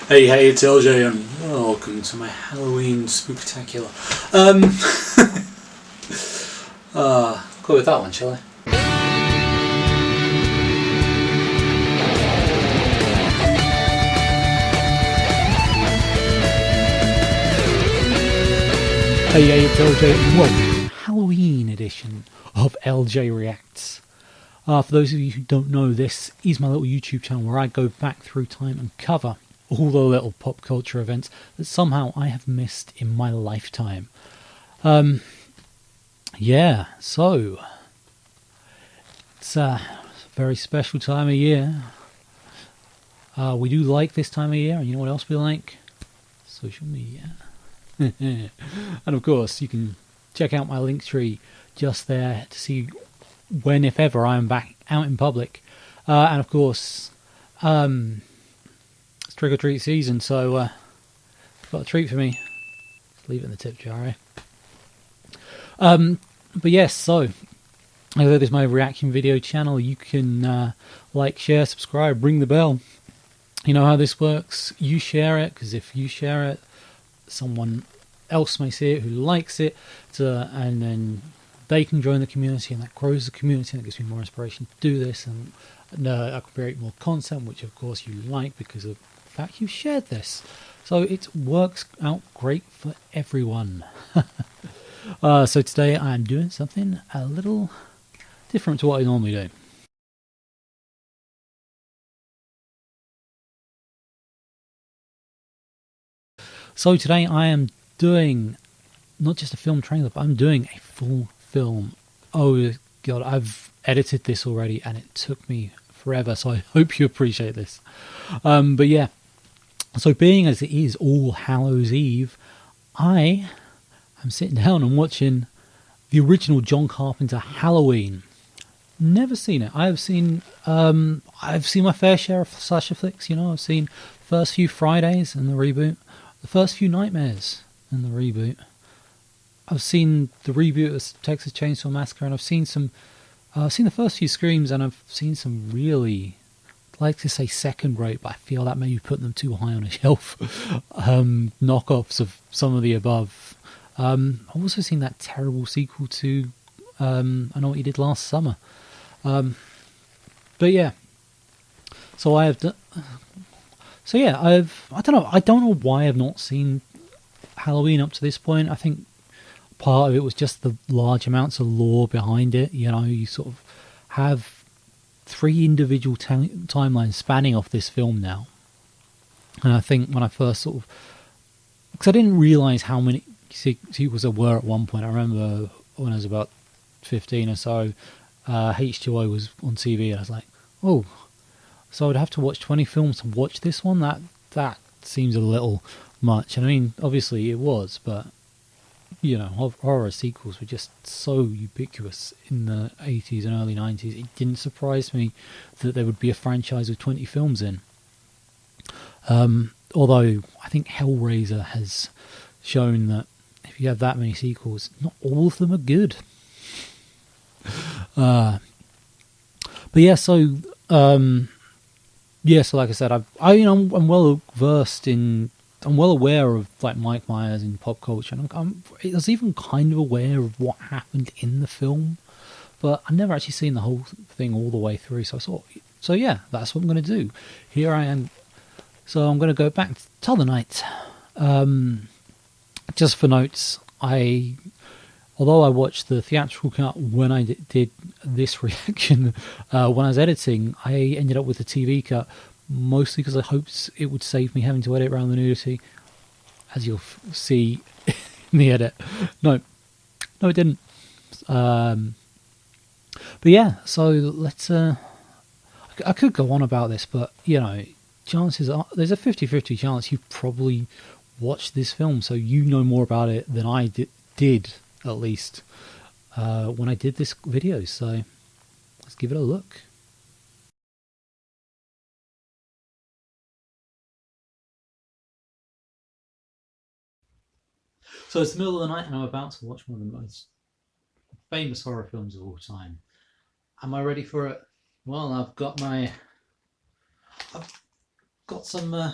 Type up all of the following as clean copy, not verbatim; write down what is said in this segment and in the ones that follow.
Hey, it's LJ and welcome to my Halloween spooktacular. Go with that one, shall I? Hey, it's LJ and welcome to the Halloween edition of LJ Reacts. For those of you who don't know, this is my little YouTube channel where I go back through time and cover all the little pop culture events that somehow I have missed in my lifetime. So it's a very special time of year. We do like this time of year, and you know what else we like? Social media. And of course, you can check out my link tree just there to see when, if ever, I'm back out in public. And of course, it's trick or treat season, so got a treat for me. Just leave it in the tip jar, But yes, so this is my reaction video channel. You can like, share, subscribe, ring the bell. You know how this works. You share it, because if you share it, someone else may see it who likes it, and then they can join the community, and that grows the community, and it gives me more inspiration to do this, and I can create more content, which of course you like because of the fact you shared this. So it works out great for everyone. So today I'm doing something a little different to what I normally do. So today I am doing not just a film trailer, but I'm doing a full film. Oh god, I've edited this already and it took me forever, so I hope you appreciate this. But yeah, so being as it is All Hallows Eve, I am sitting down and watching the original John Carpenter Halloween. Never seen it. I've seen my fair share of slasher flicks. You know, I've seen first few Fridays and the reboot, the first few Nightmares and the reboot. I've seen the reboot of Texas Chainsaw Massacre, and I've seen the first few Screams, and I've seen some really, I'd like to say second rate, but I feel that maybe put them too high on a shelf, knockoffs of some of the above. I've also seen that terrible sequel to I Know What You Did Last Summer. But yeah, so I have I don't know why I've not seen Halloween up to this point. I think part of it was just the large amounts of lore behind it. You know, you sort of have three individual timelines spanning off this film now. And I think when I first because I didn't realise how many sequels there were at one point. I remember when I was about 15 or so, H2O was on TV, and I was like, oh, so I'd have to watch 20 films to watch this one? That seems a little much. And I mean, obviously it was, but you know, horror sequels were just so ubiquitous in the 80s and early 90s. It didn't surprise me that there would be a franchise with 20 films in. Although I think Hellraiser has shown that if you have that many sequels, not all of them are good. But yeah, so like I said, I'm well versed in. I'm well aware of like Mike Myers in pop culture, and I was even kind of aware of what happened in the film, but I've never actually seen the whole thing all the way through. So I thought, so yeah, that's what I'm going to do. Here I am. So I'm going to go back to the night. Just for notes, although I watched the theatrical cut when I did this reaction, when I was editing, I ended up with the TV cut. Mostly because I hoped it would save me having to edit around the nudity, as you'll see in the edit. No, it didn't. But yeah, so let's. I could go on about this, but you know, chances are there's a 50-50 chance you probably watched this film, so you know more about it than I did at least when I did this video. So let's give it a look. So it's the middle of the night and I'm about to watch one of the most famous horror films of all time. Am I ready for it? Well, I've got some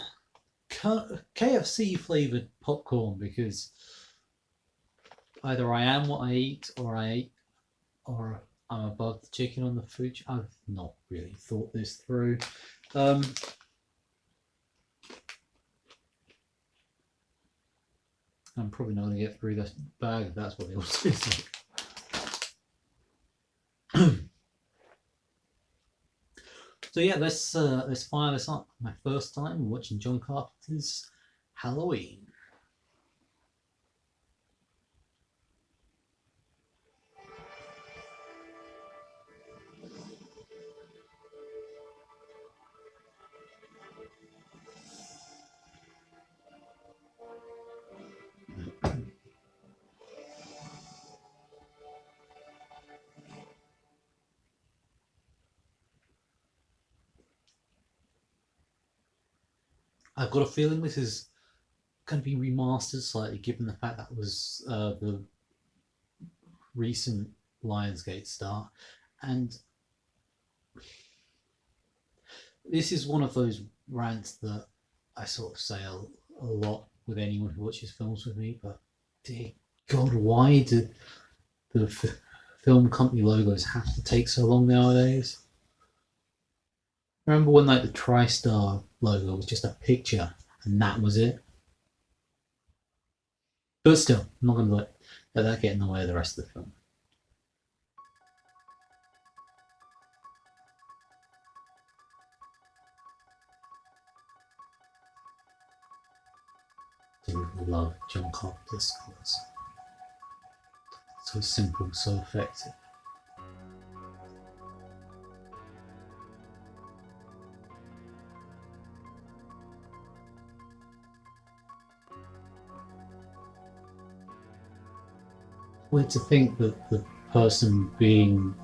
KFC flavored popcorn, because either I am what I eat, or I'm above the chicken on the food. I've not really thought this through. I'm probably not going to get through this bag if that's what they all say. So yeah, let's fire this up. My first time watching John Carpenter's Halloween. I've got a feeling this is going to be remastered slightly, given the fact that was the recent Lionsgate star, and this is one of those rants that I sort of say a lot with anyone who watches films with me. But dear God, why do the film company logos have to take so long nowadays? Remember when like the TriStar logo was just a picture and that was it? But still, I'm not going to let that get in the way of the rest of the film. I love John Carpenter's scores. So simple, so effective. Weird to think that the person being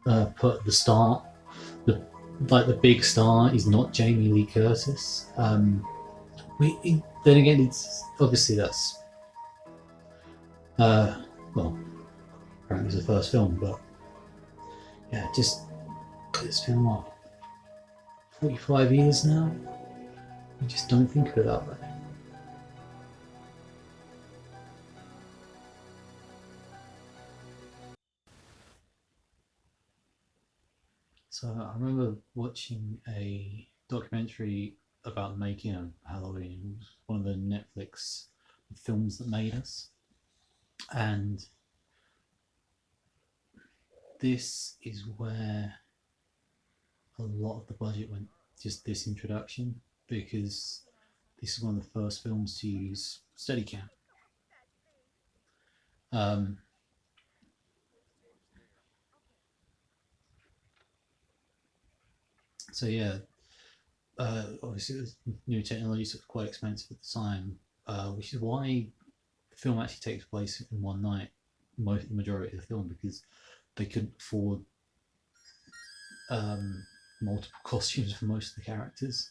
put at the start, the big star, is not Jamie Lee Curtis. Then again, it's obviously that's well, apparently it's the first film, but yeah, just it's been what 45 years now. I just don't think of it that way. So I remember watching a documentary about the making of Halloween. It was one of the Netflix films that made us, and this is where a lot of the budget went, just this introduction, because this is one of the first films to use Steadicam. So yeah, obviously it was new technology, so it was quite expensive at the time, which is why the film actually takes place in one night, the majority of the film, because they couldn't afford multiple costumes for most of the characters.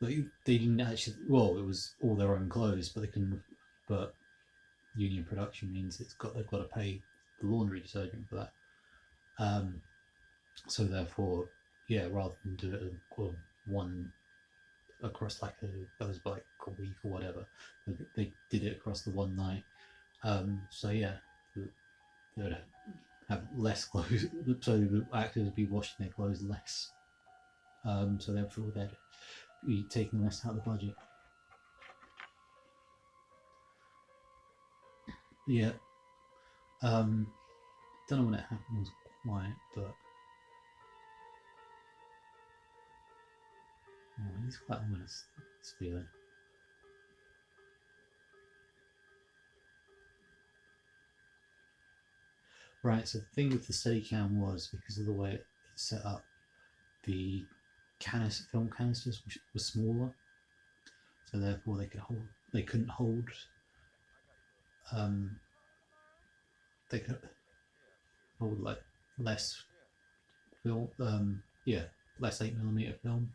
They didn't actually. Well, it was all their own clothes, but they couldn't. But union production means they've got to pay the laundry detergent for that. So therefore, yeah, rather than do it one across like that was like a week or whatever, they did it across the one night. So yeah, they would have less clothes, so the actors would be washing their clothes less. So therefore they'd be taking less out of the budget. Yeah. Don't know when it happened quite, but he's quite ominous, this feeling. Right, so the thing with the Steadicam was, because of the way it's set up, the film canisters were smaller, so therefore they couldn't hold they could hold like less film, less 8mm film,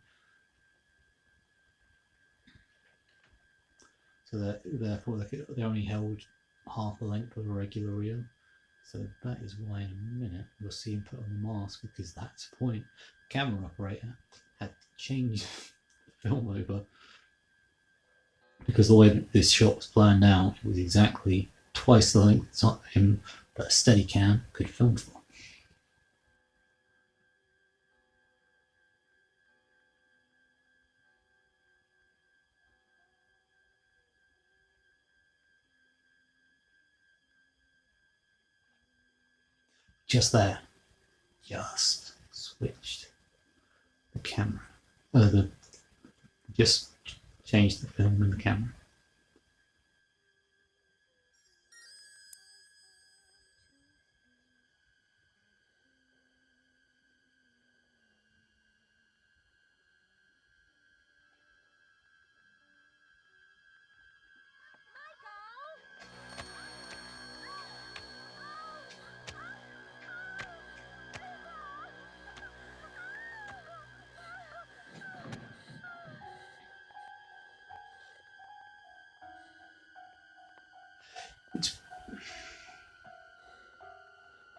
so that therefore they only held half the length of a regular reel. So that is why in a minute you'll see him put on the mask, because that's the point. The camera operator had to change the film over because the way that this shot was planned out, it was exactly twice the length of time that a Steadicam could film for. Just there, just switched the camera. Just changed the film and the camera.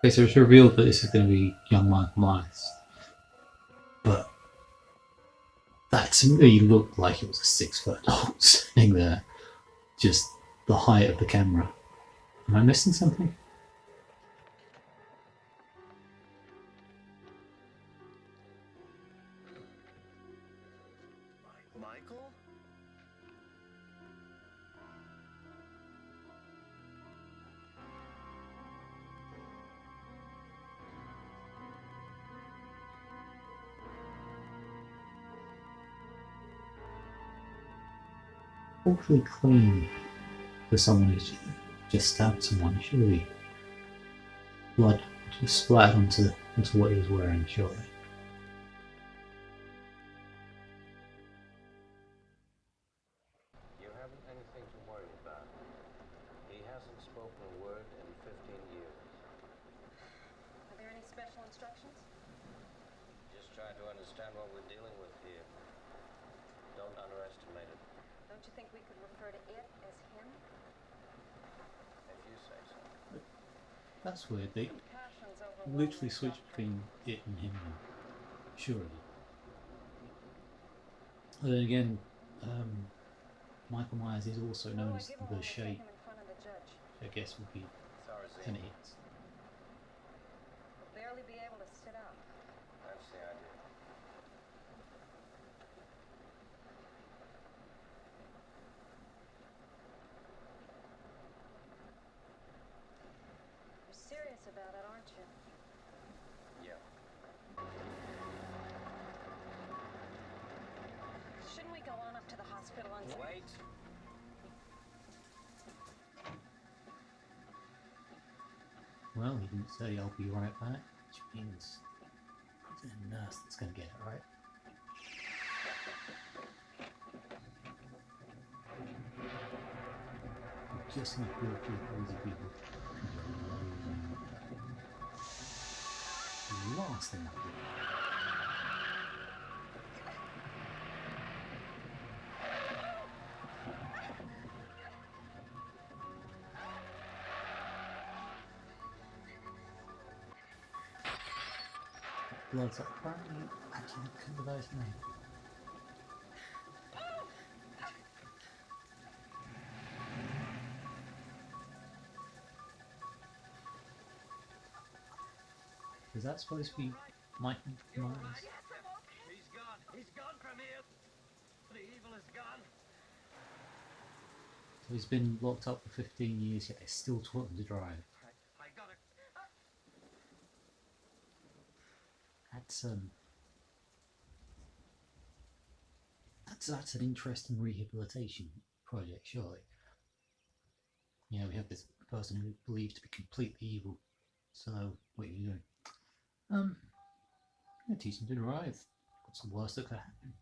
Okay, so it's revealed that this is going to be young Michael Myers, but that to me looked like it was a 6-foot doll sitting there, just the height of the camera. Am I missing something? Michael? Awfully clean for someone who's just stabbed someone. Surely blood just splattered onto what he was wearing, surely. You haven't anything to worry about. He hasn't spoken a word in 15 years. Are there any special instructions? Just try to understand what we're dealing with here. Don't underestimate it, Don't you think we could refer to it as him? if you say so. That's weird. They Passion's overwhelming, literally switched Doctor. between it and him now. Surely. But then again, Michael Myers is also What known do I as give him the when we take Shape, him in front of the judge? which I guess would be Sorry, Z. 10 hits. He'll barely be able to sit up. That's the idea. You're serious about it, aren't you? Yeah. Shouldn't we go on up to the hospital and... Wait! Well, he didn't say I'll be right back, which means it's a nurse that's going to get it, right? Just like real crazy people. The last thing I do. Blood's up. Apparently, actually couldn't have his name. Is that supposed to be Michael Myers? He's gone. He's gone from here. The evil is gone. So he's been locked up for 15 years, yet they still taught him to drive. I got it. That's an interesting rehabilitation project, surely. You know, we have this person who believed to be completely evil. So, what are you doing? I'm gonna teach him to drive. What's the worst that could happen?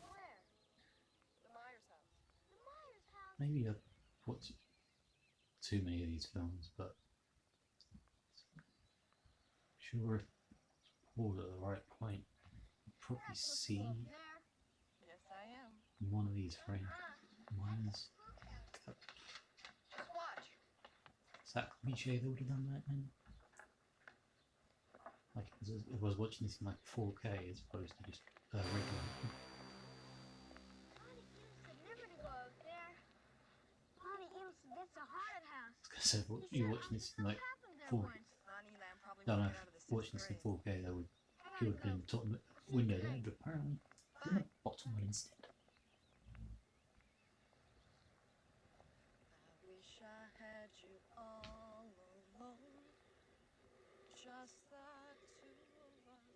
Where? The Myers house. The Myers house? Maybe I've watched too many of these films, but sure if pulled at the right point, you'd probably see Yes, I am. one of these frames. Myers. Just watch. Is that cliche they would have done that then? Like if I was watching this in like 4K as opposed to just regular. said, you're watching this in like happened there 4 once. No, no, watching this in 4K, that would it would have been the top window there, but apparently it's in the bottom one instead. I wish I had you all alone, just the two of us.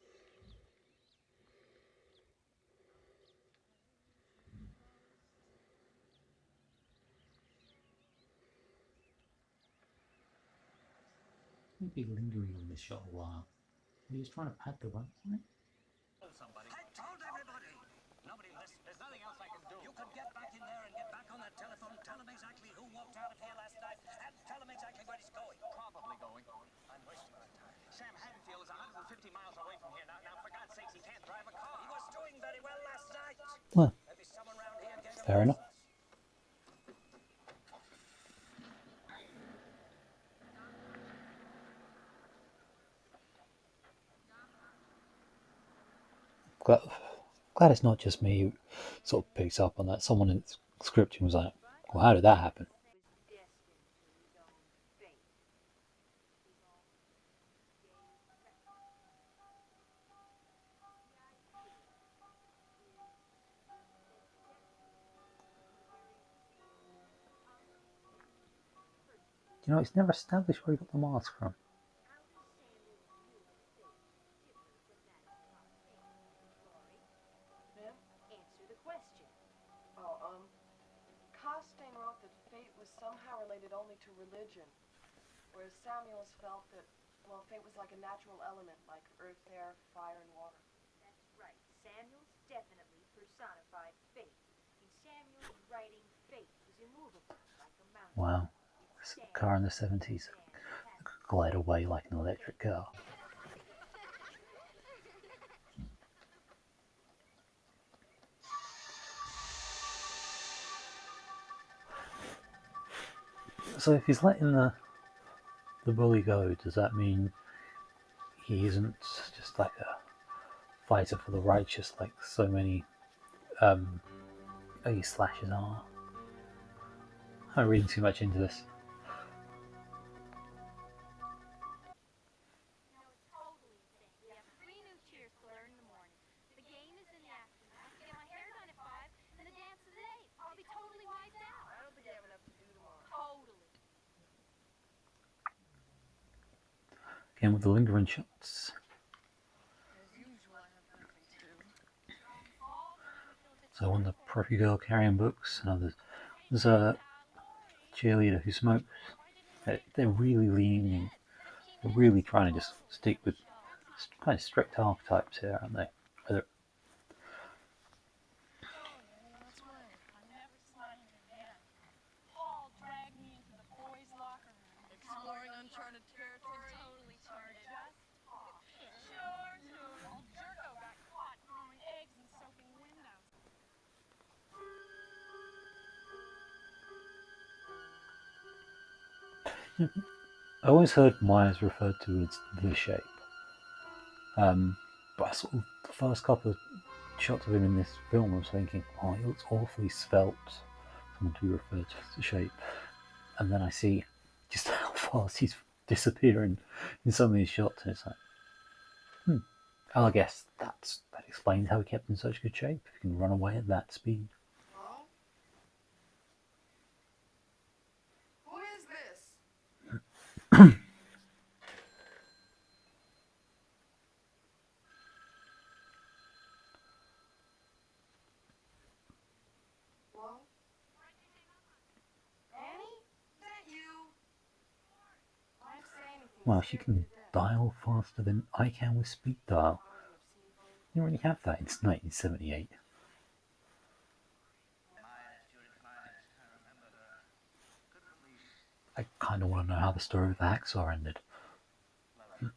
He'd be lingering on this shot a while. He was trying to pad the runtime. Somebody. I told everybody. Nobody listens. There's nothing else I can do. You could get back in there and get back on that telephone, tell them exactly who walked out of here last night, and tell them exactly where he's going. Probably going. I'm wasting my time. Sam Haddonfield is 150 miles away from here now. Now, for God's sakes, he can't drive a car. He was doing very well last night. Well, Maybe someone around here gave him fair enough. Glad it's not just me who sort of picks up on that. Someone in the scripting was like, well, how did that happen? You know, it's never established where he got the mask from. Answer the question. Costain wrote that fate was somehow related only to religion, whereas Samuels felt that, well, fate was like a natural element, like earth, air, fire, and water. That's right. Samuels definitely personified fate. In Samuels' writing, fate was immovable, like a mountain. Wow, this car in the 70s could glide away like an electric car. So if he's letting the bully go, does that mean he isn't just like a fighter for the righteous like so many slashers are? I'm reading too much into this. No, it's totally insane. We have 3 new cheers to learn in the morning. The game is in the afternoon. I have to get my hair done at 5, and the dance is at 8. I'll be totally wiped out. I don't think you have enough to do tomorrow. Totally. Again with the lingering shots. As usual, I have nothing to do. So one of the preppy girl carrying books, and there's a cheerleader who smokes. They're really leaning in. They're really trying to just stick with kind of strict archetypes here, aren't they? Whether Paul dragged me into the boys' locker room. Exploring uncharted territory. Totally charted. Just talk. Sure, dude. Old Jerko got caught throwing eggs and soaking windows. I always heard Myers referred to as the Shape, but I sort of the first couple of shots of him in this film, I was thinking, oh, he looks awfully svelte, someone to be referred to as the Shape, and then I see just how fast he's disappearing in some of these shots, and it's like, well, I guess that explains how he kept in such good shape. If he can run away at that speed. Hello? Who is this? Hello? Annie? Is that you? I'd say anything. Well, she can dial faster than I can with speed dial. You already have that in 1978. I kind of want to know how the story with the hacksaw ended. Why do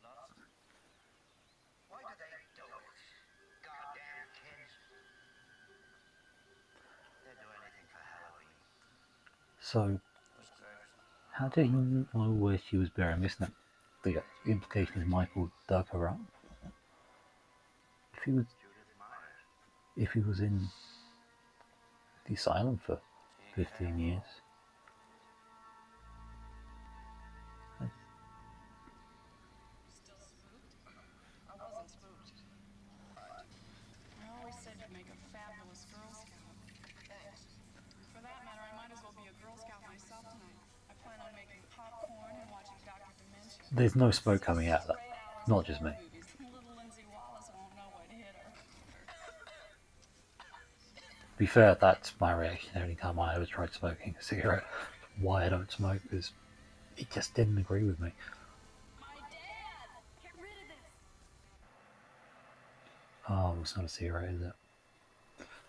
they do it? Goddamn kids. They'd do anything for Halloween. So, how did he know where she was buried? I'm guessing that the implication is Michael dug her up. If he was in the asylum for 15 years. fabulous Girl Scout. Thanks. For that matter, I might as well be a Girl Scout myself tonight. I plan on making popcorn and watching Dr. Dementia. There's no smoke coming out of that. Straight Alice Not just me. Horror movies. Little Lindsay Wallace won't know what hit her. To be fair, that's my reaction every time I ever tried smoking a cigarette. Why I don't smoke is it just didn't agree with me. My dad! Get rid of this! Oh, it's not a cigarette, is it?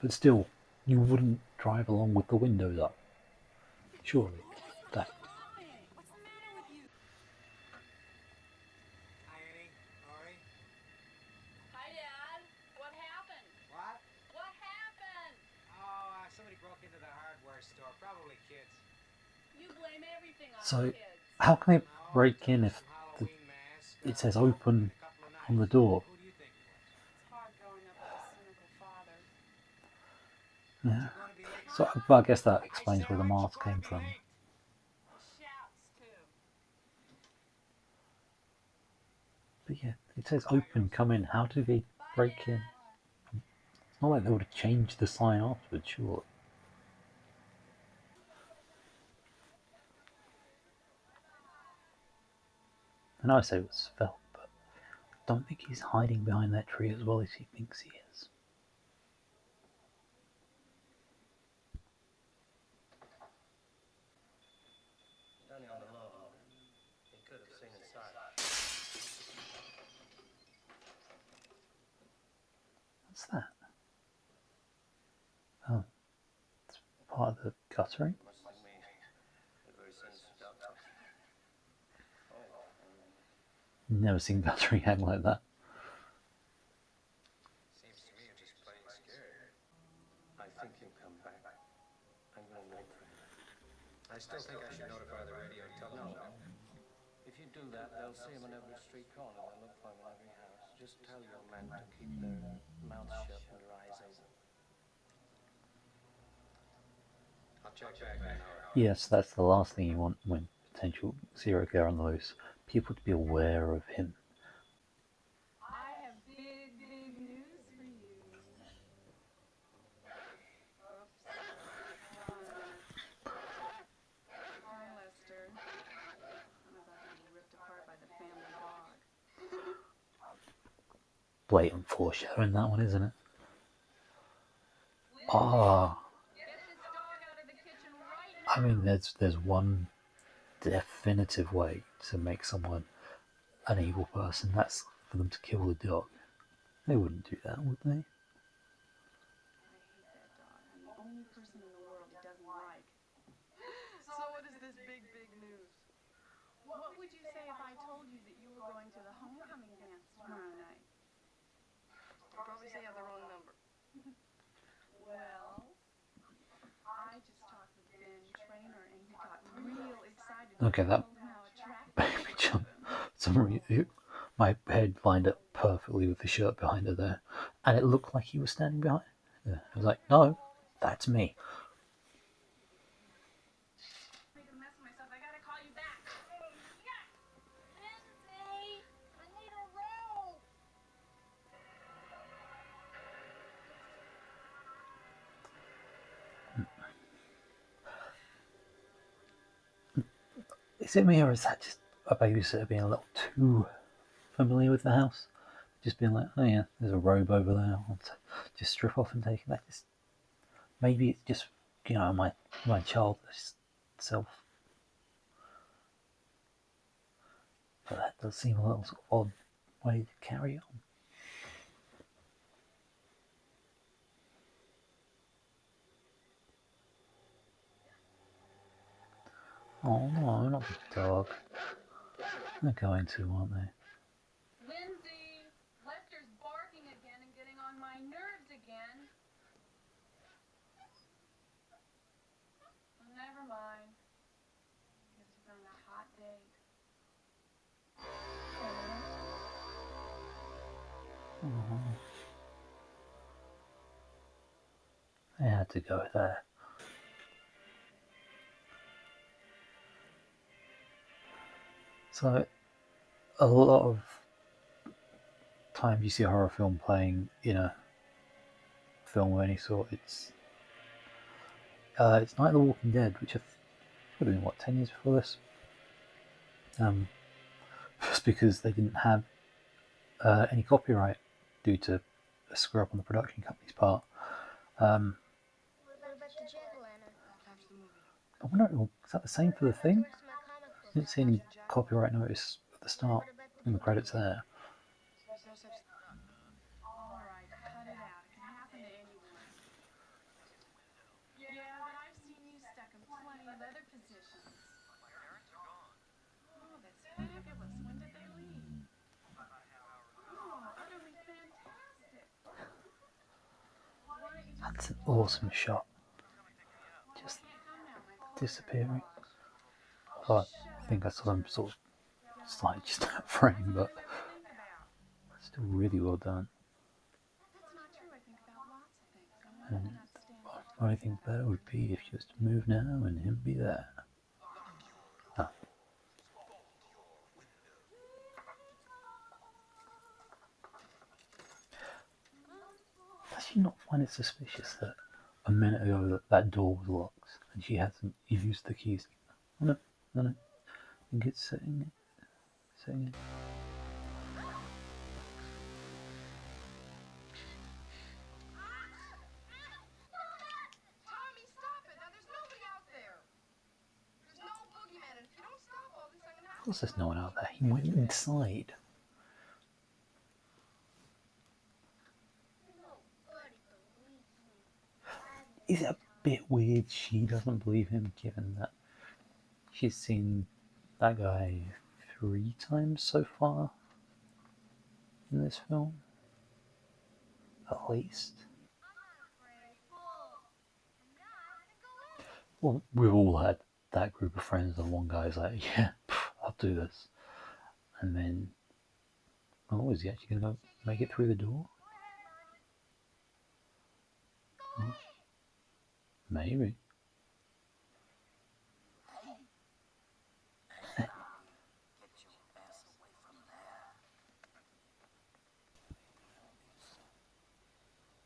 But still, you wouldn't drive along with the windows up. Surely. That. What's the matter with you? Hi, Annie. Laurie. Hi, Dad. What happened? What? What happened? Oh, somebody broke into the hardware store. Probably kids. You blame everything on So, the kids. how can they No, break they in took if some Halloween masks, it says a open and a couple of on the knives. door? Who do you think it was? It's hard growing up with a cynical father. Yeah. You're gonna be late. So, well, I guess that I explains said, where the aren't you mask gonna came be from. late? He shouts, too. But yeah, it says open, come in. How do they break in? It's not like they would have changed the sign afterwards, surely. I know I say it was felt, but I don't think he's hiding behind that tree as well as he thinks he is. Standing on the lawn, he could have seen inside. What's that? Oh, it's part of the guttering? Must have been a very sensitive doctor. Oh, Never seen guttering hang like that. seems to me you're just plain scared. I think he'll come back. I'm going to wait for him. I still think I should notify the radio and telephone. No. If you do that, they'll see him on every street corner. They'll look for him in every house. Just tell your men to keep their mouths shut and their eyes open. I'll check back in an hour. Yes, that's the last thing you want when potential serial killer on the loose. People to be aware of him. I have big, big news for you. Oops. Hi, Lester. I'm about to be ripped apart by the family dog. Blatant foreshadowing, that one, isn't it? Ah, Get this dog out of the kitchen right I mean, there's one definitive way to make someone an evil person. That's for them to kill the dog. They wouldn't do that, would they? I hate that dog. I'm the only person in the world he doesn't like. So what is this big, big news? What would you say if I told you that you were going to the homecoming dance tomorrow night? I'll probably say I have the wrong number. Well, I just talked with Ben Trainer and he got real excited. Okay, that Told him how attractive baby jump. My head lined up perfectly with the shirt behind her there, and it looked like he was standing behind. Yeah, I was like, no, that's me. Make a mess of myself. I gotta call you back. Yeah. Lindsay, I need a roll. Is it me, or is that just a babysitter being a little too familiar with the house? Just being like, oh yeah, there's a robe over there. I'll just strip off and take it back. Maybe it's just, my childish self. But that does seem a little sort of odd way to carry on. Oh no, not the dog. They're going to, aren't they? Lindsay, Lester's barking again and getting on my nerves again. Never mind. Guess he's on a hot date. They had to go there. So, a lot of times you see a horror film playing in a film of any sort. It's Night of the Walking Dead, which would have been, what, 10 years before this? Just because they didn't have any copyright due to a screw up on the production company's part. What about the jack-o'-lantern? I wonder, is that the same for the thing? Where's my comic book? I didn't see any copyright notice at the start in the credits there. There's no such... Alright, cut it out. It can happen to anyone. Yeah, but I've seen you stuck in plenty of other positions. My parents are gone. Oh, that's fabulous. When did they leave? About half hour ago. Oh, utterly fantastic. Why don't you just... That's an awesome shot. Just disappearing. Oh, I think I saw them sort of slightly just that frame, but still really well done. That's not true. I think about lots of things. I And cannot stand it. what I think better would be if you just move now and him be there. Oh. Does she not find it suspicious that a minute ago that door was locked and she hasn't used the keys? Oh no, no, no. I think it's sitting. Tommy, stop it! Now there's nobody out there. There's no boogeyman, and if you don't stop all this, I'm gonna have Of course there's no one out there. He went inside. Is it a bit weird she doesn't believe him, given that she's seen that guy 3 times so far in this film? At least. Well, we've all had that group of friends and one guy's like, yeah, I'll do this. And then, oh, is he actually going to go make it through the door? Maybe.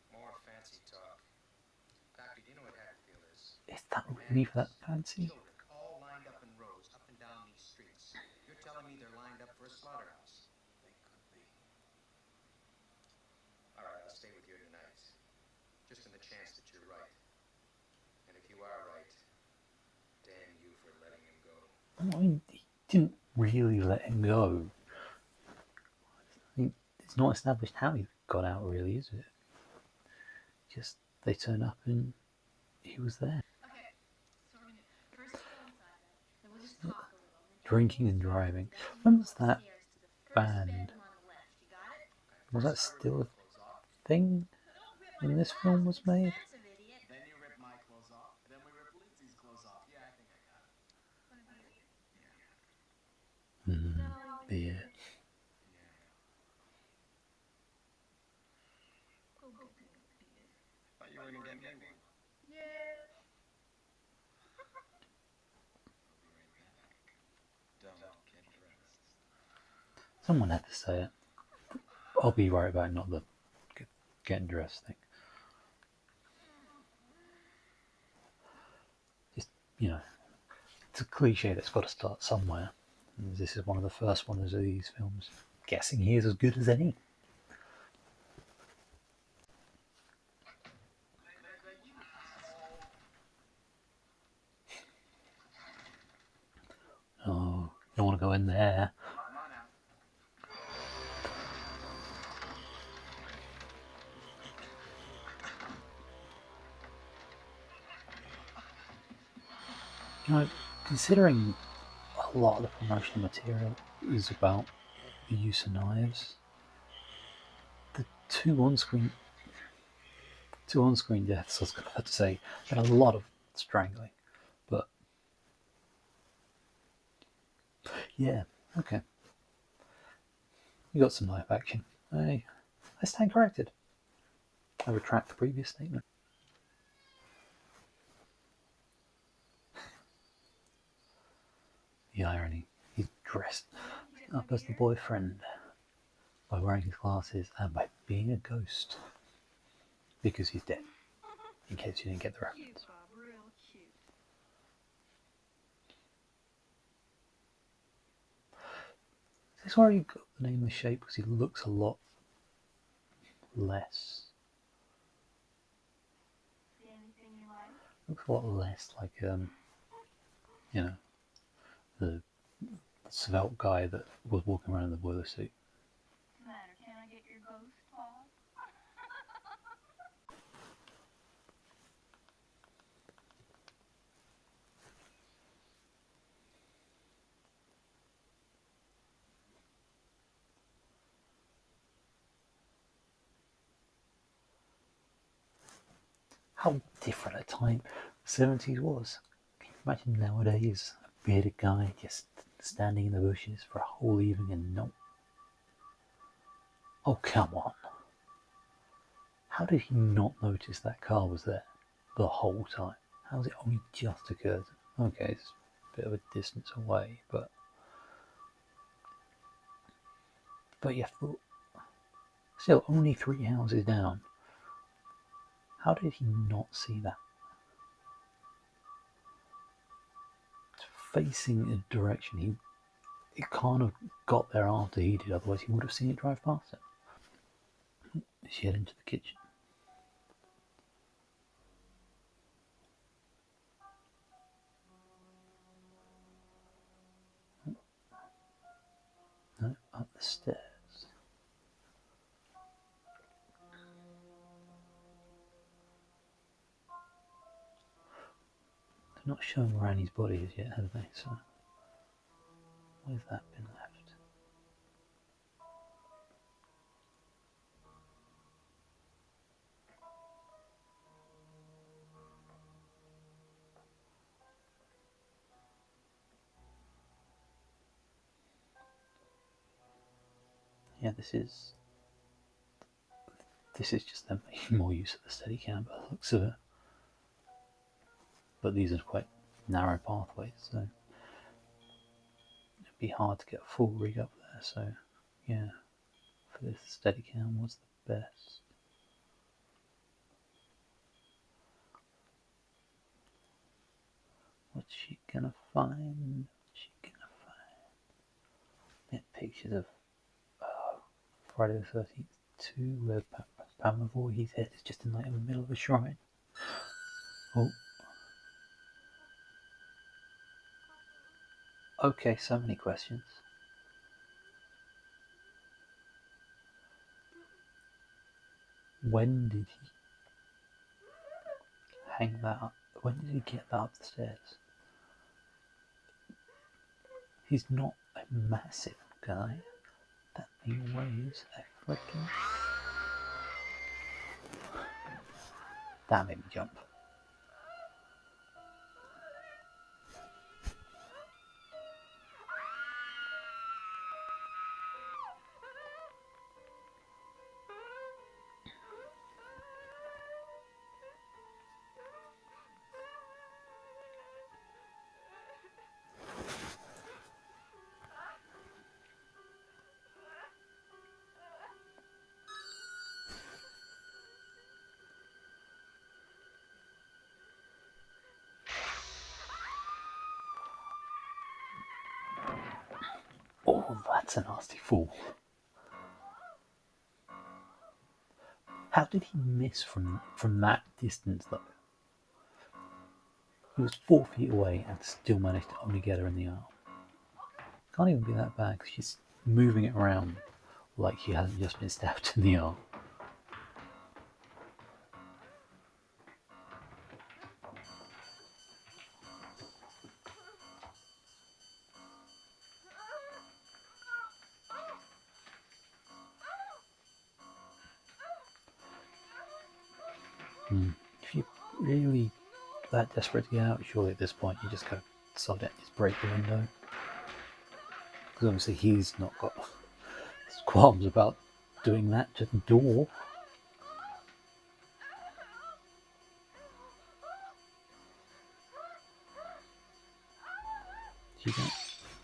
More fancy talk. Doctor, do you know what Hatfield is? Is that really that fancy? Children all lined up in rows up and down these streets. You're telling me they're lined up for a slaughterhouse? They could be. All right, I'll stay with you tonight. Just in the chance that you're right. And if you are right, damn you for letting him go. I mean, he didn't really let him go. I mean, it's not established how he got out, really, is it? Just they turned up and he was there. Okay, so we're gonna first go inside, then we'll just talk a little. Drinking and driving. When was that banned? Was that still a thing when this film was made? Then you rip my clothes off, then we rip Lindsay's clothes off. Yeah, I think I got it. Beer. Thought you were gonna get me one. Yeah. Don't get dressed. Someone had to say it. I'll be right back, not the getting dressed thing. Just, you know, it's a cliche that's got to start somewhere. And this is one of the first ones of these films. Guessing he is as good as any. Oh, you don't want to go in there. You know, considering a lot of the promotional material is about the use of knives, the two on-screen deaths, I was going to say, and a lot of strangling, but yeah, okay. You got some knife action. I stand corrected. I retract the previous statement. The irony. He's dressed up as the boyfriend by wearing his glasses and by being a ghost. because he's dead. In case you didn't get the reference. Cute, Bob, real cute. Is this where he got the name of the shape? Because he looks a lot less. See anything you like? Looks a lot less like you know, the svelte guy that was walking around in the boiler suit. What's the matter? Can I get your ghost, Bob? How different a time the 70s was. Can you imagine nowadays a bearded guy just standing in the bushes for a whole evening and no. Oh, come on. How did he not notice that car was there the whole time? How's it only just occurred? Okay, it's a bit of a distance away, but yeah, still only 3 houses down. How did he not see that? It's facing a direction he can't have got there after he did, otherwise he would have seen it drive past him. She head into the kitchen. No, up the stairs. They're not showing Randy's body as yet, have they? So, where's that been left? Yeah, this is just them making more use of the Steadicam by the looks of it. But these are quite narrow pathways, so it'd be hard to get a full rig up there. So, yeah, for this Steadicam was the best. What's she gonna find? Yeah, pictures of Friday the 13th 2, where Pamela Voorhees' head is just in the middle of a shrine. Oh. Okay, so many questions. When did he hang that up? When did he get that up the stairs? He's not a massive guy. That thing weighs a freaking... That made me jump. Oh, that's a nasty fall. How did he miss from that distance, though? He was 4 feet away and still managed to only get her in the arm. Can't even be that bad because she's moving it around like she hasn't just been stabbed in the arm. If you're really that desperate to get out, surely at this point you just go sod it, just break the window. Because obviously he's not got qualms about doing that to the door.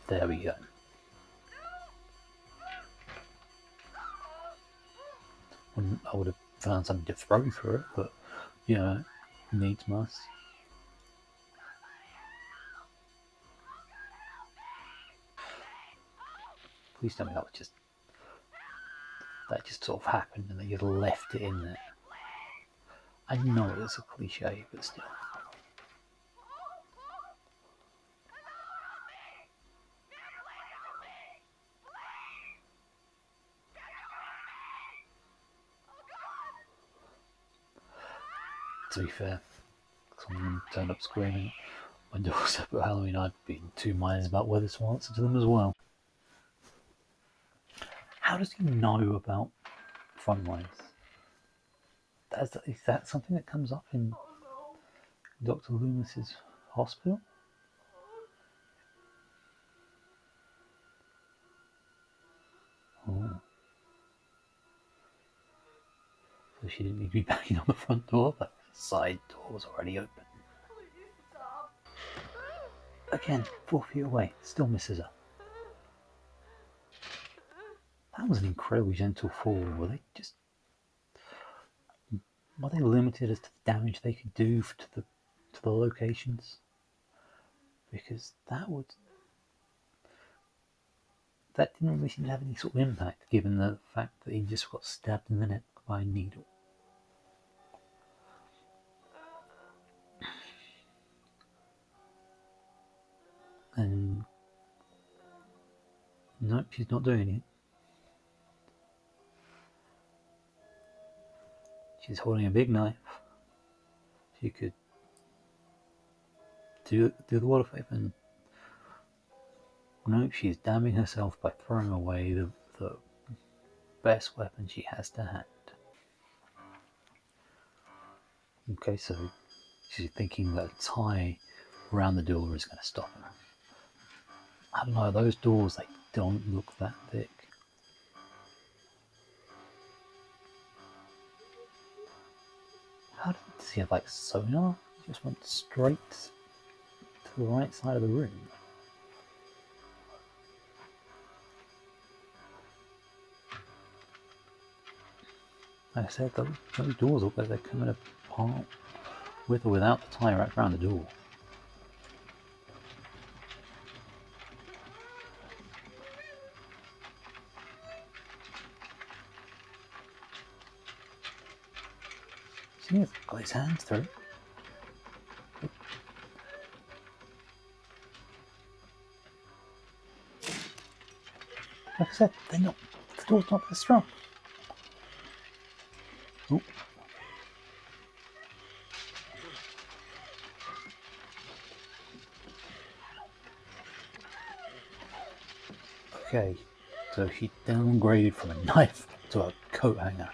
There we go. I would have found something to throw through it, but you know, needs must. Please tell me that just sort of happened and they just left it in there. I know it's a cliche, but still. To be fair, someone turned up screaming my doorstep at Halloween. I'd be in two minds about whether to answer to them as well. How does he know about fundraise? Is that something that comes up in Dr. Loomis's hospital? Oh. So she didn't need to be banging on the front door, but the side door was already open. Again, 4 feet away, still misses her. That was an incredibly gentle fall. Were they limited as to the damage they could do to the locations? Because that didn't really seem to have any sort of impact, given the fact that he just got stabbed in the neck by a needle. And nope, she's not doing it. She's holding a big knife. She could do the water fight, and nope, she's damning herself by throwing away the best weapon she has to hand. Okay, so she's thinking that a tie around the door is going to stop her. I don't know, those doors, they don't look that thick. How does he have like sonar? He just went straight to the right side of the room. Like I said, those doors look like they're coming apart with or without the tie wrapped around the door. See, he's got his hands through. Like I said, the door's not that strong. Ooh. Okay, so she downgraded from a knife to a coat hanger.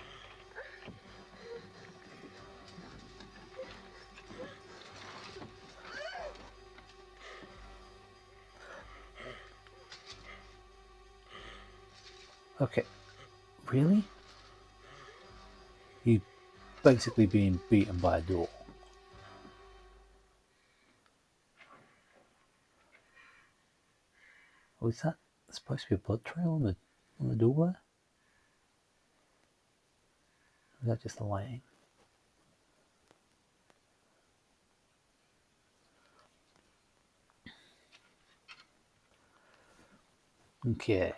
Okay, really? You basically being beaten by a door. Oh, is that supposed to be a blood trail on the door there? Or is that just the lighting? Okay.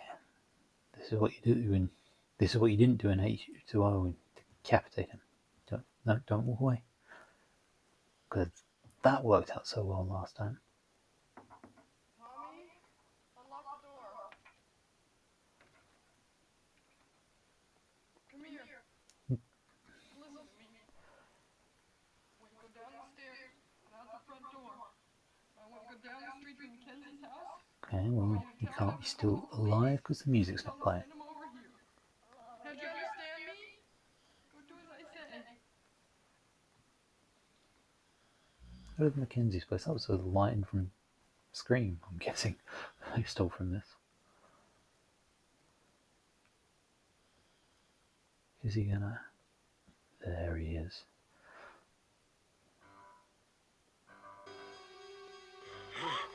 This is what you do and this is what you didn't do in H2O and decapitate him. Don't walk away. Because that worked out so well last time. Tommy, unlock the door. Come here. Listen to me. When you go down the stairs and out the front door, I want to go down the street to Mackenzie's house. Okay, well, you can't be still alive because the music's not playing. Send him over here. Now, do you understand me? Go do as I say. Go to Mackenzie's place. That was the lighting from Scream, I'm guessing. They stole from this. Is he gonna... There he is.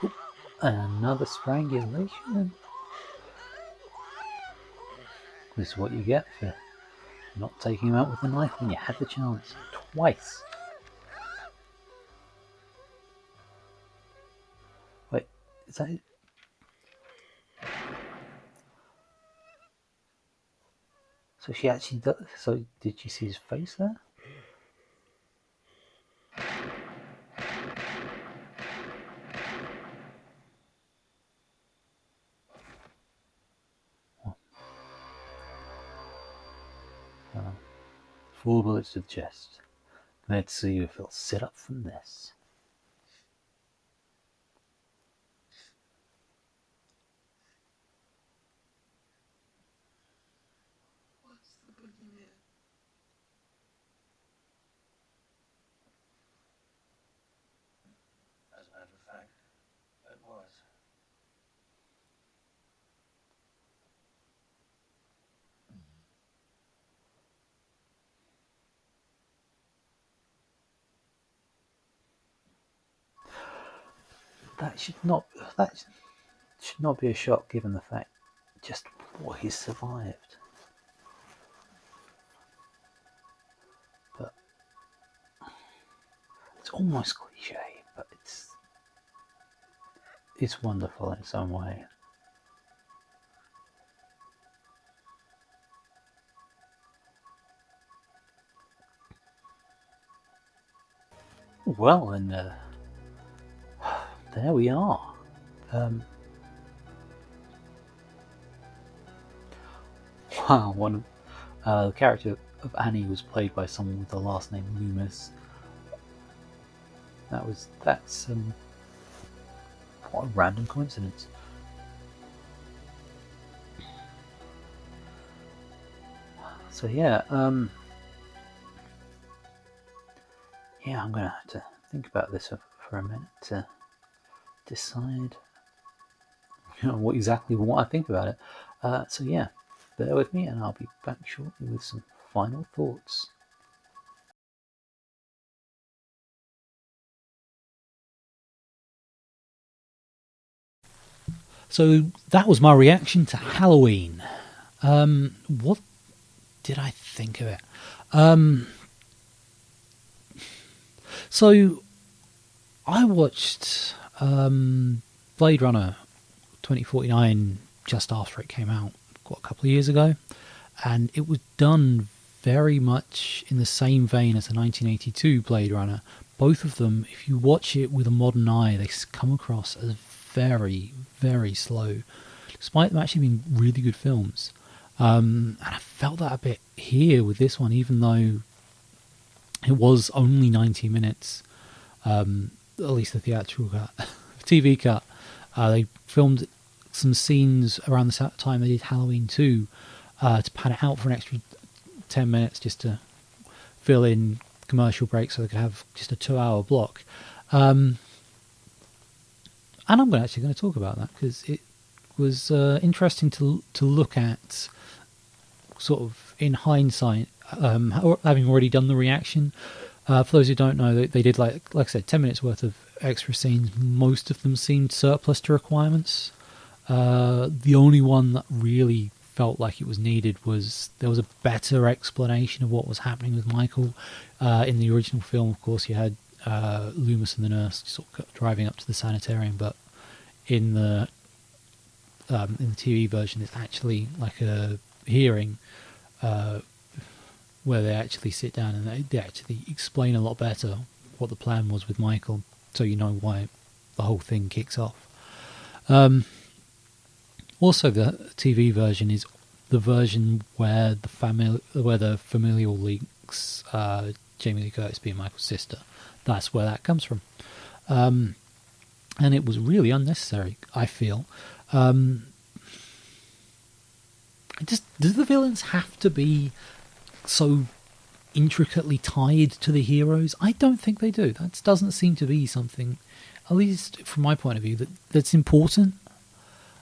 Ooh, another strangulation. This is what you get for Not taking him out with a knife when you had the chance. Twice. Wait, is that it? So she actually does. So did you see his face there? Oh. 4 bullets to the chest. Let's see if he'll sit up from this. What's the boogeyman? As a matter of fact, it was. That should not be a shock given the fact just what he's survived. But it's almost cliche, but it's wonderful in its own way. Well, and there we are. Wow, the character of Annie was played by someone with the last name Loomis. That's what a random coincidence. So yeah, I'm gonna have to think about this for a minute to decide what I think about it. So yeah, bear with me and I'll be back shortly with some final thoughts. So that was my reaction to Halloween. What did I think of it? So I watched Blade Runner 2049 just after it came out, a couple of years ago, and it was done very much in the same vein as the 1982 Blade Runner. Both of them, if you watch it with a modern eye, they come across as very, very slow, despite them actually being really good films. And I felt that a bit here with this one, even though it was only 90 minutes, at least the theatrical cut. TV cut. They filmed some scenes around the time they did Halloween 2 to pad it out for an extra 10 minutes just to fill in commercial breaks so they could have just a 2-hour block. And I'm actually going to talk about that because it was interesting to look at, sort of in hindsight, having already done the reaction. For those who don't know, they did like I said, 10 minutes worth of extra scenes. Most of them seemed surplus to requirements. The only one that really felt like it was needed was there was a better explanation of what was happening with Michael. In the original film, of course, you had Loomis and the nurse sort of driving up to the sanitarium, but in the TV version, it's actually like a hearing where they actually sit down and they actually explain a lot better what the plan was with Michael, so you know why the whole thing kicks off. Also, the TV version is the version where the familial links Jamie Lee Curtis being Michael's sister. That's where that comes from, and it was really unnecessary, I feel. Does the villains have to be so intricately tied to the heroes? I don't think they do. That doesn't seem to be something, at least from my point of view, that's important.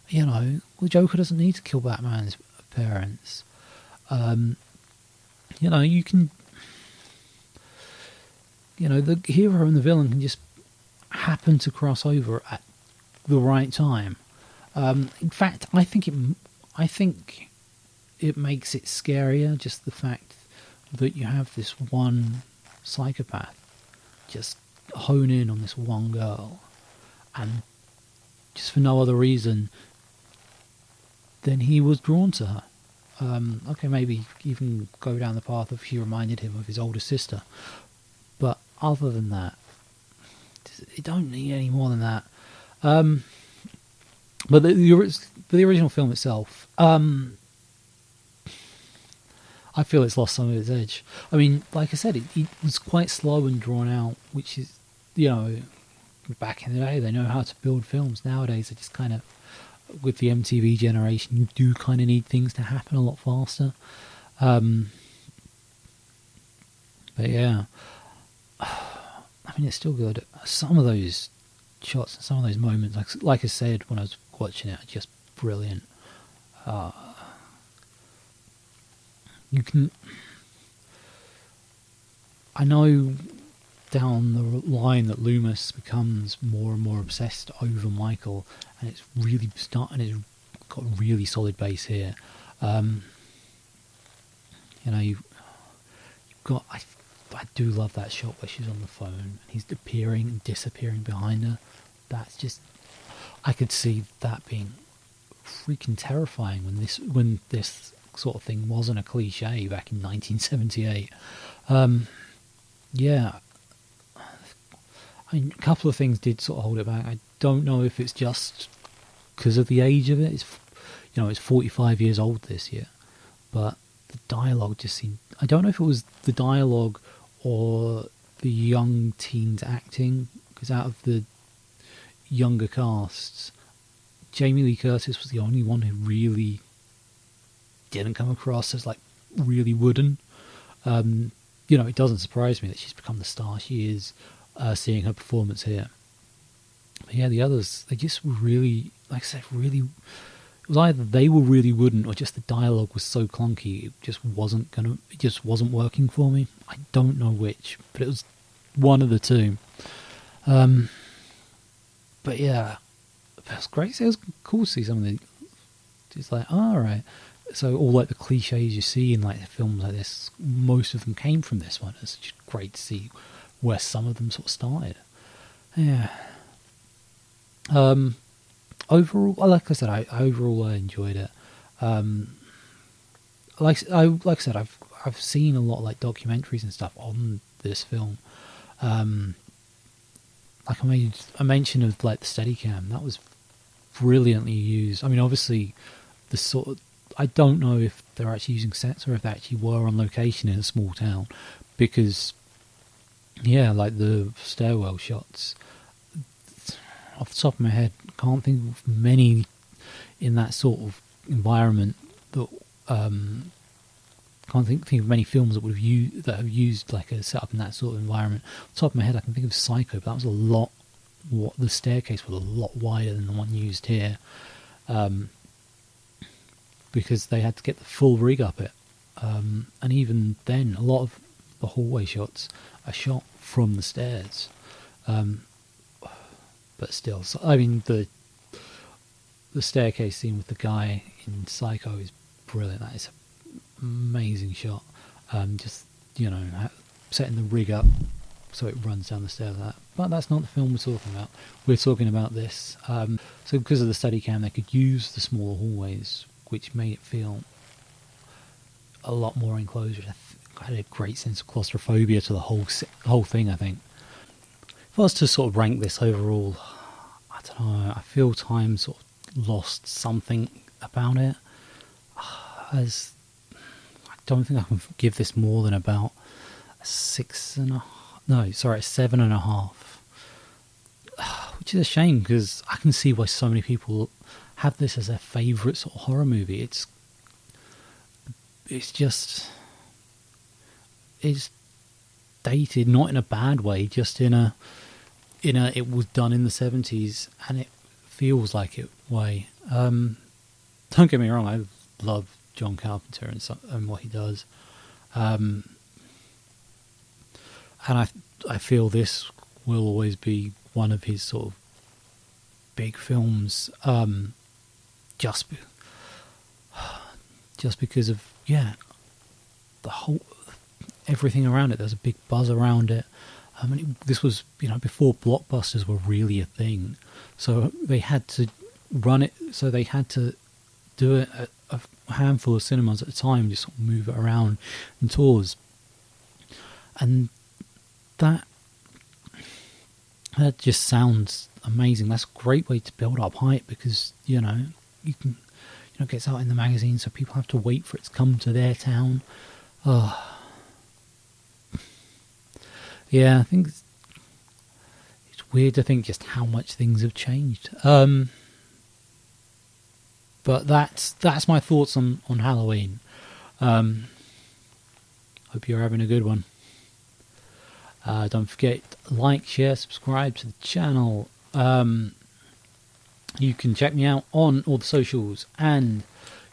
You know, the Joker doesn't need to kill Batman's parents. You know, the hero and the villain can just happen to cross over at the right time. In fact, I think it makes it scarier, just the fact that you have this one psychopath just hone in on this one girl, and just for no other reason than he was drawn to her. Okay, maybe even go down the path of she reminded him of his older sister, but other than that, you don't need any more than that. But the original film itself, I feel it's lost some of its edge. I mean, like I said, it was quite slow and drawn out, which is, back in the day, they know how to build films. Nowadays, they just kind of, with the MTV generation, you do kind of need things to happen a lot faster. But yeah, I mean, it's still good. Some of those shots and some of those moments, like I said when I was watching it, are just brilliant. I know down the line that Loomis becomes more and more obsessed over Michael, and it's really it's got a really solid base here. You've got, I do love that shot where she's on the phone and he's appearing and disappearing behind her. That's just, I could see that being freaking terrifying when this sort of thing wasn't a cliche back in 1978. Yeah, I mean, a couple of things did sort of hold it back. I don't know if it's just because of the age of it. It's 45 years old this year, but the dialogue just seemed, I don't know if it was the dialogue or the young teens acting, because out of the younger casts, Jamie Lee Curtis was the only one who really didn't come across as like really wooden. It doesn't surprise me that she's become the star she is, seeing her performance here. But yeah, the others, they just really, like I said, really, it was either they were really wooden or just the dialogue was so clunky it just wasn't working for me. I don't know which, but it was one of the two. But yeah, it was great. It was cool to see some of the, it's like, alright. So all like the cliches you see in like films like this, most of them came from this one. It's just great to see where some of them sort of started. Yeah. Overall, like I said, I enjoyed it. Like I said, I've seen a lot of like documentaries and stuff on this film. Like I made a mention of like the Steadicam. That was brilliantly used. I mean, obviously, I don't know if they're actually using sets or if they actually were on location in a small town, because yeah, like the stairwell shots, off the top of my head, can't think of many in that sort of environment that can't think of many films that have used like a setup in that sort of environment. Off the top of my head, I can think of Psycho, but that was a lot. The staircase was a lot wider than the one used here, because they had to get the full rig up it, and even then, a lot of the hallway shots are shot from the stairs. But still, so, I mean, the staircase scene with the guy in Psycho is brilliant. That is an amazing shot. Just, setting the rig up so it runs down the stairs like that. But that's not the film we're talking about. We're talking about this. So because of the Steadicam, they could use the smaller hallways, which made it feel a lot more enclosed. I had a great sense of claustrophobia to the whole thing, I think. If I was to sort of rank this overall, I don't know, I feel time sort of lost something about it. I don't think I can give this more than about a 7.5, which is a shame, because I can see why so many people have this as their favourite sort of horror movie. It's dated, not in a bad way, just in a it was done in the 70s and it feels like it way. Don't get me wrong, I love John Carpenter and what he does, and I feel this will always be one of his sort of big films, just because of the whole everything around it. There's a big buzz around it. This was, before blockbusters were really a thing. So they had to run it. So they had to do it at a handful of cinemas at a time, just sort of move it around in tours. And that just sounds amazing. That's a great way to build up hype, because you can, it gets out in the magazine, so people have to wait for it to come to their town. Yeah, I think it's weird to think just how much things have changed. But that's my thoughts on Halloween. Hope you're having a good one. Don't forget, like, share, subscribe to the channel. You can check me out on all the socials, and you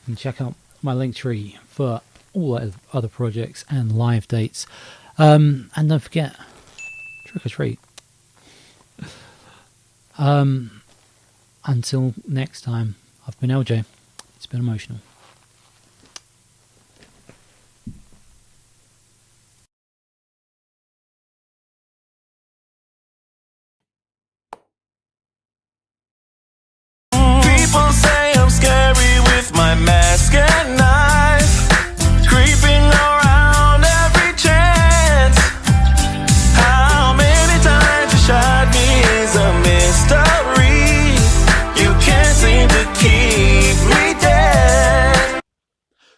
can check out my link tree for all other projects and live dates. And don't forget, trick or treat. Until next time, I've been LJ. It's been emotional. People say I'm scary with my mask and knife, creeping around every chance. How many times you shot me is a mystery. You can't seem to keep me dead.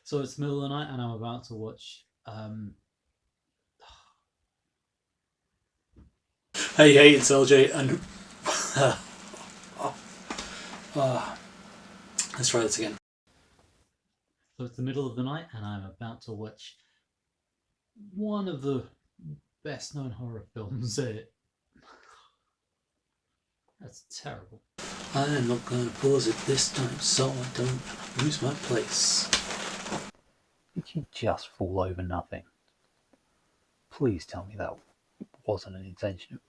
So it's the middle of the night, and I'm about to watch. Hey, it's LJ, and let's try this again. So it's the middle of the night, and I'm about to watch one of the best-known horror films. That's terrible. I'm not going to pause it this time, so I don't lose my place. Did you just fall over nothing? Please tell me that wasn't an intention.